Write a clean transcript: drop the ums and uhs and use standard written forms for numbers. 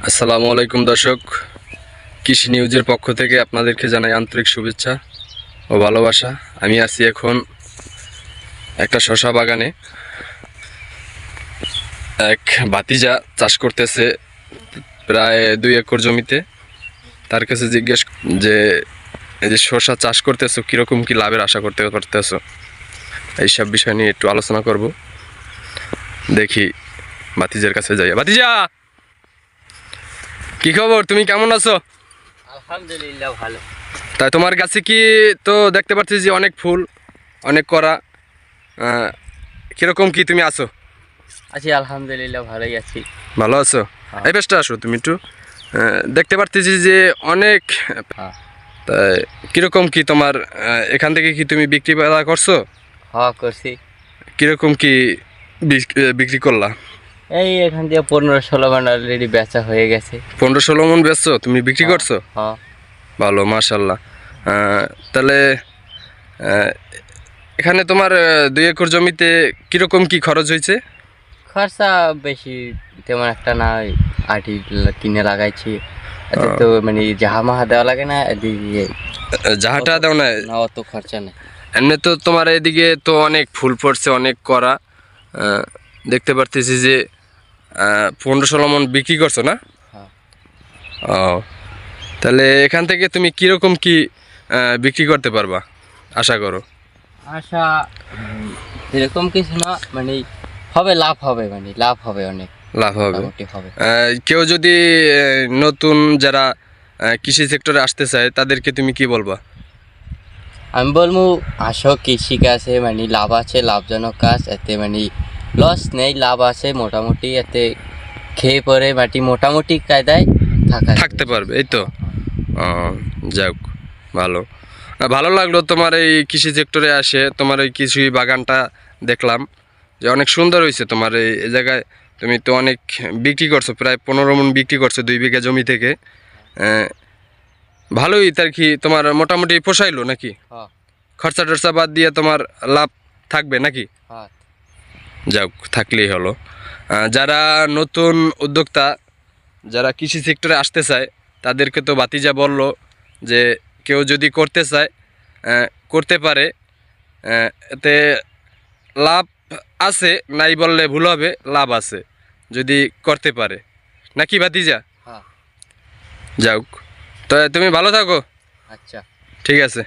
আসসালামু আলাইকুম দর্শক, কৃষি নিউজের পক্ষ থেকে আপনাদেরকে জানাই আন্তরিক শুভেচ্ছা ও ভালোবাসা। আমি আছি এখন একটা শসা বাগানে। এক ভাতিজা চাষ করতেছে প্রায় 2 একর জমিতে। তার কাছে জিজ্ঞেস যে এই যে শসা চাষ করতেছো, কীরকম কি লাভের আশা করতে পারতেছো, এইসব বিষয় নিয়ে একটু আলোচনা করব। দেখি ভাতিজার কাছে যাই। ভাতিজা, কি খবর? তুমি কেমন আছো? আলহামদুলিল্লাহ ভালো। তাই তোমার কাছে কি তো দেখতে পাচ্ছি যে অনেক ফুল, অনেক করা, কিরকম কি তুমি আছো? আছি আলহামদুলিল্লাহ, ভালোই আছি। ভালো আছো? হ্যাঁ। এই বেশটা আসো তুমি একটু। দেখতে পাচ্ছি যে অনেক। হ্যাঁ তাই কিরকম কি তোমার এখান থেকে কি তুমি বিক্রি বাড়া করছো? হ্যাঁ করছি। কিরকম কি বিক্রি করলা? এই এখান দিয়ে 15-16 মান অলরেডি বেচা হয়ে গেছে। 15-16 মন বেচছো তুমি, বিক্রি করছো? হ্যাঁ। ভালো, মাশাল্লাহ। তাহলে আহ, এখানে তোমার 2 একর জমিতে কিরকম কি খরচ হয়েছে? খরচা বেশি তেমন একটা না, ওই আটি কিনে লাগাইছি। এতে তো মানে জাহা মাহা দেওয়া লাগে না, এদিকে যাহাটা দাও না। না অত খরচা নেই। এমনি তো তোমার এদিকে তো অনেক ফুল পড়ছে, অনেক করা। দেখতে পারতেছি যে 15-16 মন বিক্রি করছো না? হ্যাঁ। ও, তাহলে এখান থেকে তুমি কিরকম কি বিক্রি করতে পারবা আশা করো? আশা এরকম কিছু না, মানে হবে, লাভ হবে, মানে লাভ হবে, অনেক লাভ হবে। মোটামুটি হবে। কেউ যদি নতুন যারা কৃষি সেক্টরে আসতে চায় তাদেরকে তুমি কি বলবা? আমি বলবো আসো, কৃষিকাজে মানে লাভ আছে, লাভজনক কাজ। এতে মানে লস নেই, লাভ আছে মোটামুটি। এতে খেয়ে পরে মাটি মোটামুটি কায়দায় থাকতে পারবে, এই তো। যাক, ভালো। ভালো লাগলো তোমার এই কৃষি সেক্টরে আসে। তোমার এই কৃষি বাগানটা দেখলাম যে অনেক সুন্দর হয়েছে। তোমার এই জায়গায় তুমি তো অনেক বিক্রি করছো, প্রায় 15 মণ বিক্রি করছো 2 বিঘা জমি থেকে। ভালোই তার কি তোমার মোটামুটি পোষাইলো নাকি? হ্যাঁ। খরচা টরচা বাদ দিয়ে তোমার লাভ থাকবে নাকি? হ্যাঁ। যাক, থাকলেই হলো। যারা নতুন উদ্যোক্তা, যারা কৃষি সেক্টরে আসতে চায় তাদেরকে তো ভাতিজা বলল যে কেউ যদি করতে চায় করতে পারে। এতে লাভ আছে, নাই বললে ভুল হবে, লাভ আছে যদি করতে পারে নাকি ভাতিজা? হ্যাঁ। যাক, তো তুমি ভালো থাকো। আচ্ছা। ঠিক আছে।